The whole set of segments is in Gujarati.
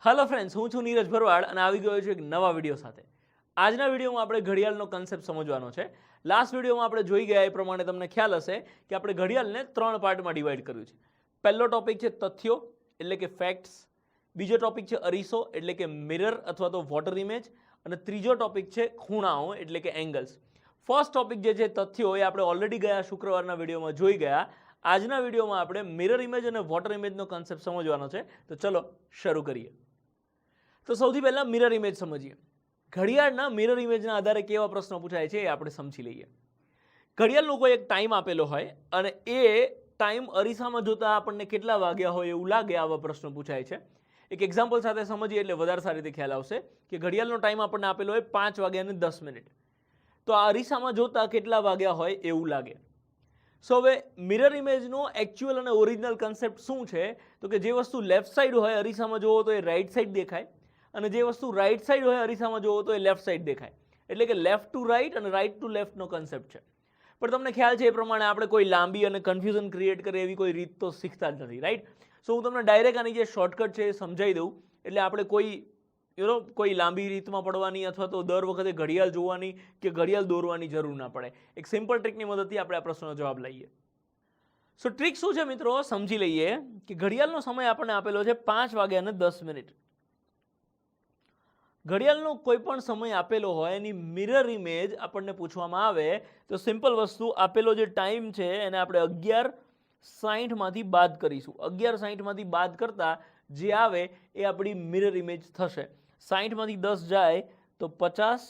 હેલો ફ્રેન્ડ્સ, હું છું નીરજ ભરવાડ અને આવી ગયો છું એક નવા વિડીયો સાથે. આજના વિડીયોમાં આપણે ઘડિયાળનો કન્સેપ્ટ સમજવાનો છે. લાસ્ટ વિડીયોમાં આપણે જોઈ ગયા એ પ્રમાણે તમને ખ્યાલ હશે કે આપણે ઘડિયાળને 3 પાર્ટમાં ડિવાઈડ કર્યું છે. પહેલો ટોપિક છે તથ્યો એટલે કે ફેક્ટ્સ, બીજો ટોપિક છે અરીસો એટલે કે મિરર અથવા તો વોટર ઇમેજ, અને ત્રીજો ટોપિક છે ખૂણાઓ એટલે કે એંગલ્સ. ફર્સ્ટ ટોપિક જે છે તથ્યો એ આપણે ઓલરેડી ગયા શુક્રવારના વિડીયોમાં જોઈ ગયા. આજના વિડીયોમાં આપણે મિરર ઇમેજ અને વોટર ઇમેજનો કન્સેપ્ટ સમજવાનો છે. તો ચલો શરૂ કરીએ. તો સૌથી પહેલા મિરર ઇમેજ સમજીએ. ઘડિયાળના મિરર ઇમેજના આધારે કેવા પ્રશ્નો પૂછાય છે એ આપણે સમજી લઈએ. ઘડિયાળનો કોઈ એક ટાઈમ આપેલો હોય અને એ ટાઈમ અરીસામાં જોતા આપણને કેટલા વાગ્યા હોય એવું લાગે, આવા પ્રશ્નો પૂછાય છે. એક એક્ઝામ્પલ સાથે સમજીએ એટલે વધારે સારી રીતે ખ્યાલ આવશે કે ઘડિયાળનો ટાઈમ આપણને આપેલો હોય 5 વાગ્યા અને 10 મિનિટ. તો આ અરીસામાં જોતા કેટલા વાગ્યા હોય એવું લાગે. સો હવે મિરર ઇમેજનો એકચ્યુઅલ અને ઓરિજિનલ કન્સેપ્ટ શું છે? તો કે જે વસ્તુ લેફ્ટ સાઈડ હોય અરીસામાં જોવો તો એ રાઈટ સાઈડ દેખાય, અને જે વસ્તુ રાઈટ સાઈડ હોય અરીસામાં જોવો તો એ લેફ્ટ સાઈડ દેખાય. એટલે કે લેફ્ટ ટુ રાઈટ અને રાઈટ ટુ લેફ્ટનો કન્સેપ્ટ છે. પણ તમને ખ્યાલ છે એ પ્રમાણે આપણે કોઈ લાંબી અને કન્ફ્યુઝન ક્રિએટ કરે એવી કોઈ રીત તો શીખતા જ નથી, રાઈટ? સો હું તમને ડાયરેક્ટ આની જે શોર્ટકટ છે એ સમજાવી દઉં, એટલે આપણે કોઈ લાંબી રીતમાં પડવાની અથવા તો દર વખતે ઘડિયાળ જોવાની કે ઘડિયાળ દોરવાની જરૂર ના પડે. એક સિમ્પલ ટ્રીકની મદદથી આપણે આ પ્રશ્નનો જવાબ લઈએ. સો ટ્રીક શું છે મિત્રો, સમજી લઈએ કે ઘડિયાળનો સમય આપણને આપેલો છે 5 વાગ્યા અને 10 મિનિટ. ઘડિયાળનો કોઈ પણ સમય આપેલો હોય એની મિરર ઇમેજ આપણને પૂછવામાં આવે તો સિમ્પલ વસ્તુ, આપેલો જે ટાઈમ છે એને આપણે 11:60 માંથી બાદ કરીશું. 11:60 માંથી બાદ કરતા જે આવે એ આપણી મિરર ઇમેજ થશે. 60 માંથી 10 જાય તો 50,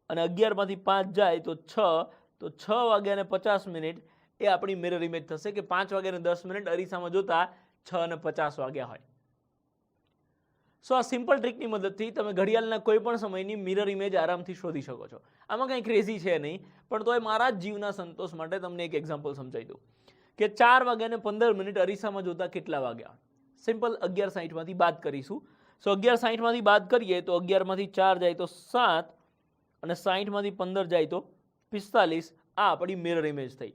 અને 11 માંથી 5 જાય તો 6, તો 6 વાગ્યા અને 50 મિનિટ એ આપણી મિરર ઇમેજ થશે કે 5 વાગ્યા અને 10 મિનિટ અરીસામાં જોતા 6 અને 50 વાગ્યા હોય. સો આ સિમ્પલ ટ્રીકની મદદથી તમે ઘડિયાળના કોઈ પણ સમયની મિરર ઇમેજ આરામથી શોધી શકો છો. આમાં કંઈ ક્રેઝી છે નહીં, પણ તોય મારા જ જીવના સંતોષ માટે તમને એક એક્ઝામ્પલ સમજાવી દઉં કે 4 વાગ્યા અને 15 મિનિટ અરીસામાં જોતા કેટલા વાગ્યા? સિમ્પલ 11:60 માંથી બાદ કરીશું. સો 11:60 માંથી બાદ કરીએ તો 11 માંથી 4 જાય તો 7, અને 60 માંથી 15 જાય તો 45. આ આપણી મિરર ઇમેજ થઈ.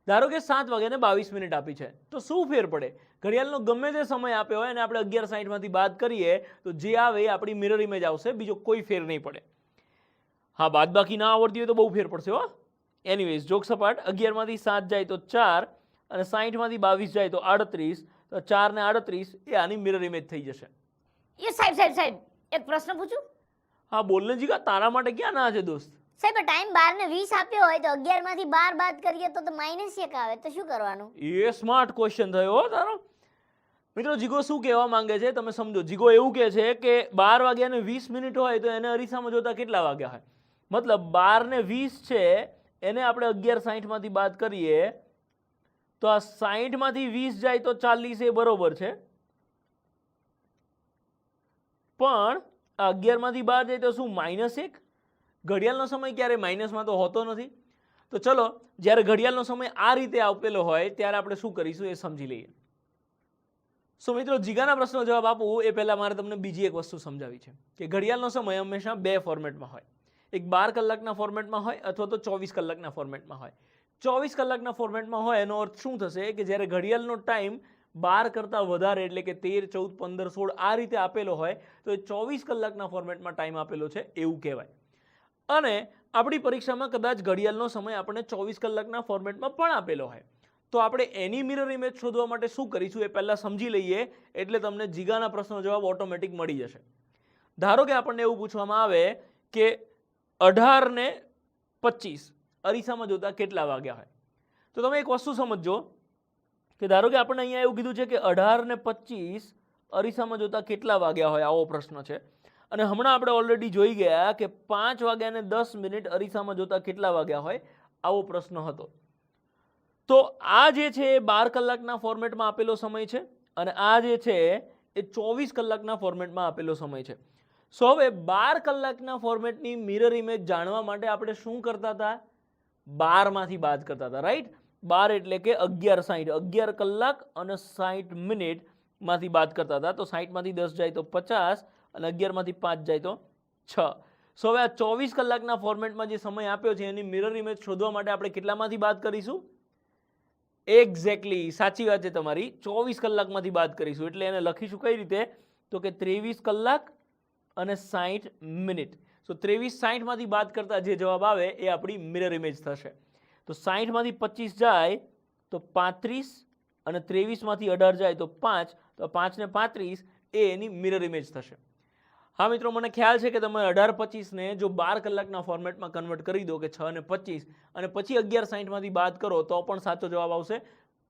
ધારો કે 7 વાગ્યા અને 22 મિનિટ આપી છે, તો શું ફેર પડે? ઘડિયાળનો ગમે તે સમય આપ્યો હોય અને આપણે 11:60 માંથી બાદ કરીએ તો જે આવે એ આપણી મિરર ઇમેજ આવશે, બીજો કોઈ ફેર નહીં પડે. હા, બાદ બાકી ના આવડતી હોય તો બહુ ફેર પડશે હો. એનીવેઝ, જોક સપાટ, 11 માંથી 7 જાય તો 4, અને 60 માંથી 22 જાય તો 38, તો 4 ને 38 એ આની મિરર ઇમેજ થઈ જશે. એ સાહેબ એક પ્રશ્ન પૂછું? હા બોલ ને જીગા, તારા માટે ક્યાં ના છે દોસ્ત? સાહેબ ટાઈમ 12 ને 20 આપ્યો હોય તો 11 માંથી 12 બાદ કરીએ તો -1 આવે, તો શું કરવાનું? એ સ્માર્ટ ક્વેશ્ચન થયો હો તારો. મિત્રો, જીગો શું કહેવા માંગે છે તમે સમજો. જીગો એવું કહે છે કે 12 વાગ્યા અને 20 મિનિટ હોય તો એને અરીસામાં જોતા કેટલા વાગ્યા હોય? મતલબ 12 ને 20 છે એને આપણે 11:60 માંથી બાદ કરીએ તો આ 60 માંથી 20 જાય તો 40 એ બરોબર છે, પણ આ 11 માંથી 12 જાય તો શું -1? ઘડિયાળનો સમય ક્યારે માઇનસમાં તો હોતો નથી. તો ચલો, જ્યારે ઘડિયાળનો સમય આ રીતે આપેલો હોય ત્યારે આપણે શું કરીશું એ સમજી લઈએ. સો મિત્રો, જીગાના પ્રશ્નનો જવાબ આપું એ પહેલા મારે તમને બીજી એક વસ્તુ સમજાવી છે કે ઘડિયાળનો સમય હંમેશા 2 ફોર્મેટમાં હોય. એક 12 કલાકના ફોર્મેટમાં હોય અથવા તો 24 કલાકના ફોર્મેટમાં હોય. 24 કલાકના ફોર્મેટમાં હોય એનો અર્થ શું થશે કે જ્યારે ઘડિયાળનો ટાઈમ 12 કરતાં વધારે એટલે કે 13, 14, 15, 16 આ રીતે આપેલો હોય તો એ 24 કલાકના ફોર્મેટમાં ટાઈમ આપેલો છે એવું કહેવાય. અને આપણી પરીક્ષામાં કદાચ ઘડિયાળનો સમય આપણને 24 કલાકના ફોર્મેટમાં પણ આપેલો હોય તો આપણે એની મિરર ઇમેજ શોધવા માટે શું કરીશું એ પહેલાં સમજી લઈએ, એટલે તમને જીગાના પ્રશ્નનો જવાબ ઓટોમેટિક મળી જશે. ધારો કે આપણને એવું પૂછવામાં આવે કે 18 ને 25 અરીસામાં જોતા કેટલા વાગ્યા હોય? તો તમે એક વસ્તુ સમજો કે ધારો કે આપણને અહીંયા એવું કીધું છે કે 18 ને 25 અરીસામાં જોતા કેટલા વાગ્યા હોય, આવો પ્રશ્ન છે. અને હમણાં આપણે ઓલરેડી જોઈ ગયા કે 5 વાગ્યા અને 10 મિનિટ અરીસામાં જોતા કેટલા વાગ્યા હોય, આવો પ્રશ્ન હતો. તો આ જે છે એ 12 કલાકના ફોર્મેટમાં આપેલો સમય છે, અને આ જે છે એ 24 કલાકના ફોર્મેટમાં આપેલો સમય છે. સો હવે 12 કલાકના ફોર્મેટની મિરર ઇમેજ જાણવા માટે આપણે શું કરતા હતા? 12 માંથી બાદ કરતા હતા, રાઈટ? 12 એટલે કે 11:60, 11 કલાક અને 60 મિનિટ માંથી બાદ કરતા હતા. તો 60 માંથી 10 જાય તો 50, અને 11 માંથી 5 જાય તો 6. સો હવે આ 24 કલાકના ફોર્મેટમાં જે સમય આપ્યો છે એની મિરર ઇમેજ શોધવા માટે આપણે કેટલામાંથી બાદ કરીશું? એક્ઝેક્ટલી, સાચી વાત છે તમારી, 24 કલાકમાંથી બાદ કરીશું. એટલે એને લખીશું કઈ રીતે? તો કે 23 કલાક અને 60 મિનિટ. સો 23:60 માંથી બાદ કરતા જે જવાબ આવે એ આપણી મિરર ઇમેજ થશે. તો 60 માંથી 25 જાય તો 35 અને 23 માંથી 18 જાય તો 5, તો 5 ને 35 એ એની મિરર ઇમેજ થશે. હા મિત્રો, મને ખ્યાલ છે કે તમે 18:25 ને જો 12 કલાકના ફોર્મેટમાં કન્વર્ટ કરી દો કે 6 ને 25 અને પછી 11:60 માંથી બાદ કરો તો પણ સાચો જવાબ આવશે.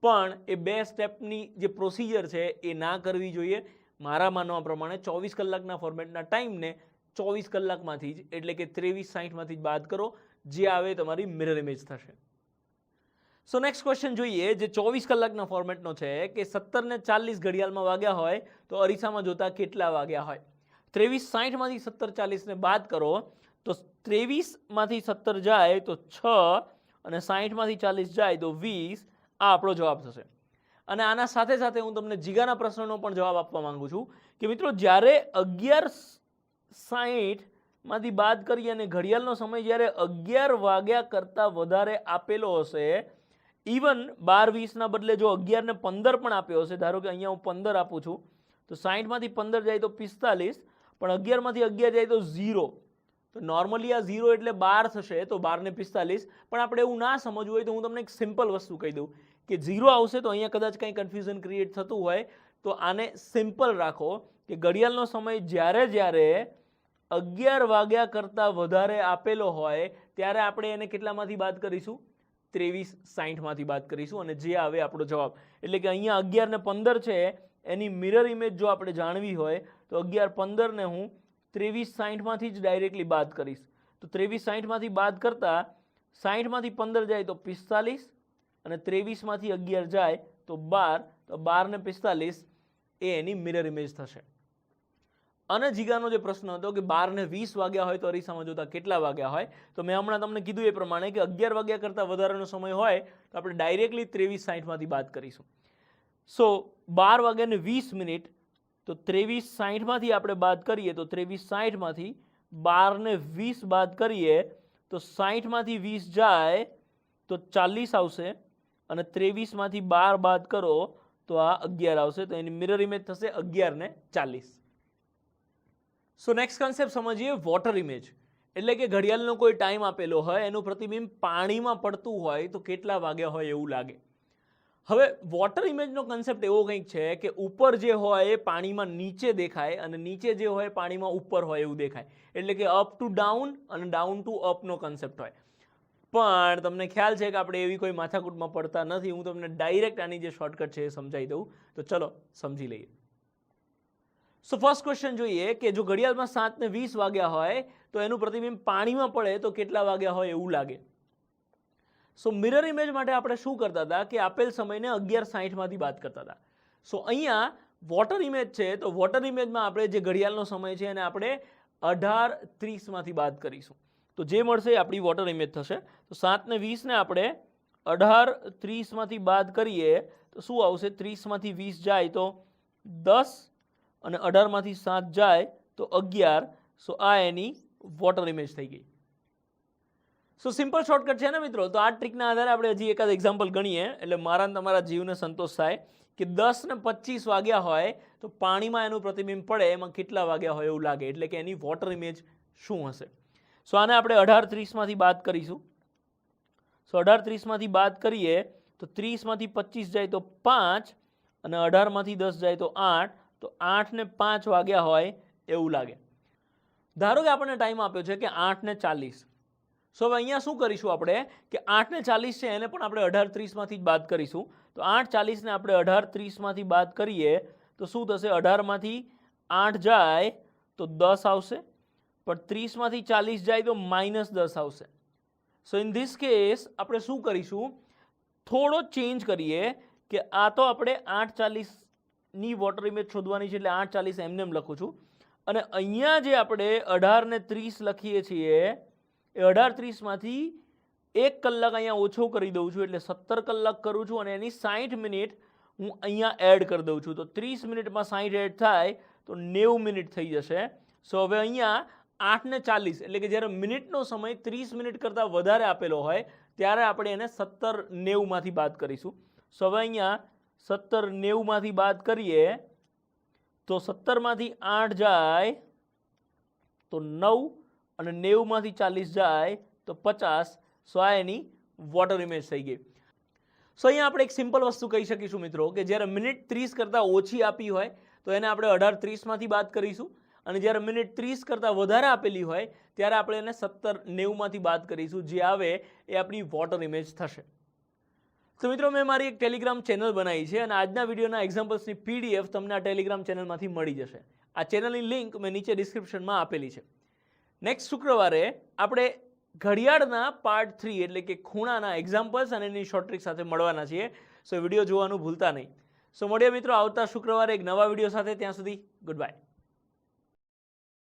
પણ એ બે સ્ટેપની જે પ્રોસિજર છે એ ના કરવી જોઈએ. મારા માનવા પ્રમાણે 24 કલાકના ફોર્મેટના ટાઈમને 24 કલાકમાંથી જ એટલે કે 23:60 માંથી જ બાદ કરો, જે આવે તમારી મિરર ઇમેજ થશે. સો નેક્સ્ટ ક્વેશ્ચન જોઈએ, જે 24 કલાકના ફોર્મેટનો છે કે 17:40 ઘડિયાળમાં વાગ્યા હોય તો અરીસામાં જોતા કેટલા વાગ્યા હોય. 23:60 માંથી 17:40 ને બાદ કરો તો 23 માંથી 17 જાય તો 6 અને 60 માંથી 40 જાય તો 20. આ આપણો જવાબ થશે. અને આના સાથે સાથે હું તમને જીગાના પ્રશ્નનો પણ જવાબ આપવા માંગુ છું કે મિત્રો, જ્યારે 11:60 માંથી બાદ કરીએ અને ઘડિયાળનો સમય જ્યારે 11 વાગ્યા કરતાં વધારે આપેલો હશે, ઇવન 12:20 ના બદલે જો 11:15 પણ આપ્યો હશે, ધારો કે અહીંયા હું 15 આપું છું તો 60 માંથી 15 જાય તો 45, પણ 11 માંથી 11 જાય તો 0. તો નોર્મલી આ 0 એટલે 12 થશે, તો 12 ને 45. પણ આપણે એવું ના સમજવું હોય તો હું તમને એક સિમ્પલ વસ્તુ કહી દઉં કે 0 આવશે તો અહીંયા કદાચ કંઈ કન્ફ્યુઝન ક્રિએટ થતું હોય તો આને સિમ્પલ રાખો કે ઘડિયાળનો સમય જ્યારે 11 વાગ્યા કરતાં વધારે આપેલો હોય ત્યારે આપણે એને કેટલામાંથી બાદ કરીશું? 23:60 માંથી બાદ કરીશું અને જે આવે આપણો જવાબ. એટલે કે અહીંયા 11 ને 15 છે, એની મિરર ઇમેજ જો આપણે જાણવી હોય તો 11:15 ને હું 23:60 માંથી જ ડાયરેક્ટલી બાદ કરીશ. તો 23:60 માંથી બાદ કરતા 60 માંથી 15 જાય તો 45 અને 23 માંથી 11 જાય તો 12, તો 12 ને 45 એ એની મિરર ઇમેજ થશે. અને જીગાનો જે પ્રશ્ન હતો કે 12 ને 20 વાગ્યા હોય તો અરીસામાં જોતા કેટલા વાગ્યા હોય, તો મેં હમણાં તમને કીધું એ પ્રમાણે કે 11 વાગ્યા કરતાં વધારાનો સમય હોય તો આપણે ડાયરેક્ટલી 23:60 માંથી બાદ કરીશું. સો 12 વાગ્યા ને 20 મિનિટ, તો 23:60 માંથી આપણે બાદ કરીએ તો 23:60 માંથી 12 ને 20 બાદ કરીએ તો 60 માંથી 20 જાય તો 40 આવશે અને 23 માંથી 12 બાદ કરો તો આ 11 આવશે. તો એની મિરર ઇમેજ થશે 11 ને 40. સો નેક્સ્ટ કન્સેપ્ટ સમજીએ, વોટર ઇમેજ. એટલે કે ઘડિયાળનો કોઈ ટાઈમ આપેલો હોય, એનું પ્રતિબિંબ પાણીમાં પડતું હોય તો કેટલા વાગ્યા હોય એવું લાગે. હવે વોટર ઇમેજનો કન્સેપ્ટ એવો કંઈક છે કે ઉપર જે હોય એ પાણીમાં નીચે દેખાય અને નીચે જે હોય પાણીમાં ઉપર હોય એવું દેખાય. એટલે કે અપ ટુ ડાઉન અને ડાઉન ટુ અપનો કન્સેપ્ટ હોય. પણ તમને ખ્યાલ છે કે આપણે એવી કોઈ માથાકૂટમાં પડતા નથી. હું તમને ડાયરેક્ટ આની જે શોર્ટકટ છે એ સમજાવી દઉં. તો ચલો સમજી લઈએ. સો ફર્સ્ટ ક્વેશ્ચન જોઈએ કે જો ઘડિયાળમાં 7:20 વાગ્યા હોય તો એનું પ્રતિબિંબ પાણીમાં પડે તો કેટલા વાગ્યા હોય એવું લાગે. સો મિરર ઇમેજ માટે આપણે શું કરતા હતા કે આપેલ સમયને 11:60 માંથી બાદ કરતા હતા. સો અહીંયા વોટર ઇમેજ છે તો વોટર ઇમેજમાં આપણે જે ઘડિયાળનો સમય છે એને આપણે 18:30 માંથી બાદ કરીશું. તો જે મળશે એ આપણી વોટર ઇમેજ થશે. તો 7:20 ને આપણે 18:30 માંથી બાદ કરીએ તો શું આવશે? 30 માંથી 20 જાય તો 10 અને 18 માંથી 7 જાય તો 11. સો આ એની વોટર ઇમેજ થઈ ગઈ. સો સિમ્પલ શોર્ટકટ છે ને મિત્રો. તો આ ટ્રીકના આધારે આપણે હજી એકાદ એક્ઝામ્પલ ગણીએ એટલે મારા ને તમારા જીવને સંતોષ થાય કે 10:25 વાગ્યા હોય તો પાણીમાં એનું પ્રતિબિંબ પડે એમાં કેટલા વાગ્યા હોય એવું લાગે. એટલે કે એની વોટર ઇમેજ શું હશે? સો આને આપણે 18:30 માંથી બાદ કરીશું. સો 18:30 માંથી બાદ કરીએ તો 30 માંથી 25 જાય તો 5 અને 18 માંથી 10 જાય તો 8, તો 8 ને 5 વાગ્યા હોય એવું લાગે. ધારો કે આપણને ટાઈમ આપ્યો છે કે 8:40. સો હવે અહીંયા શું કરીશું આપણે કે 8:40 છે એને પણ આપણે 18:30 માંથી જ બાદ કરીશું. તો 8:40 ને આપણે 18:30 માંથી બાદ કરીએ તો શું થશે? 18 માંથી 8 જાય તો 10 આવશે, પણ 30 માંથી 40 જાય તો -10 આવશે. સો ઇન ધીસ કેસ આપણે શું કરીશું? થોડો ચેન્જ કરીએ કે આ તો આપણે 8:40 ની વોટર ઇમેજ શોધવાની છે એટલે 8:40 એમને એમ લખું છું. અને અહીંયા જે આપણે 18:30 લખીએ છીએ એ 18:30 માંથી 1 કલાક અહીંયા ઓછો કરી દઉં છું એટલે 17 કલાક કરું છું અને એની 60 મિનિટ હું અહીંયા એડ કરી દઉં છું. તો 30 મિનિટમાં 60 એડ થાય તો 90 મિનિટ થઈ જશે. સો હવે અહીંયા 8:40 એટલે કે જ્યારે મિનિટનો સમય 30 મિનિટ કરતાં વધારે આપેલો હોય ત્યારે આપણે એને 17:90 માંથી બાદ કરીશું. સો હવે અહીંયા 17:90 માંથી બાદ કરીએ તો 17માંથી 8 જાય તો 9 અને 90માંથી 40 જાય તો 50. સો આ એની વોટર ઇમેજ થઈ ગઈ. સો અહીંયા આપણે એક સિમ્પલ વસ્તુ કહી શકીશું મિત્રો કે જ્યારે મિનિટ 30 કરતાં ઓછી આપી હોય તો એને આપણે 18:30માંથી બાદ કરીશું, અને જ્યારે મિનિટ 30 કરતાં વધારે આપેલી હોય ત્યારે આપણે એને 17:90માંથી બાદ કરીશું. જે આવે એ આપણી વોટર ઇમેજ થશે. તો મિત્રો મેં મારી એક ટેલિગ્રામ ચેનલ બનાવી છે, અને આજના વિડીયોના એક્ઝામ્પલ્સની PDF તમને આ ટેલિગ્રામ ચેનલમાંથી મળી જશે. આ ચેનલની લિંક મેં નીચે ડિસ્ક્રિપ્શનમાં આપેલી છે. નેક્સ્ટ શુક્રવારે આપણે ઘડિયાળના પાર્ટ 3 એટલે કે ખૂણાના એક્ઝામ્પલ્સ અને એની શોર્ટ ટ્રિક સાથે મળવાના છીએ. સો વિડીયો જોવાનું ભૂલતા નહીં. સો મળીએ મિત્રો આવતા શુક્રવારે એક નવા વિડીયો સાથે. ત્યાં સુધી ગુડ બાય.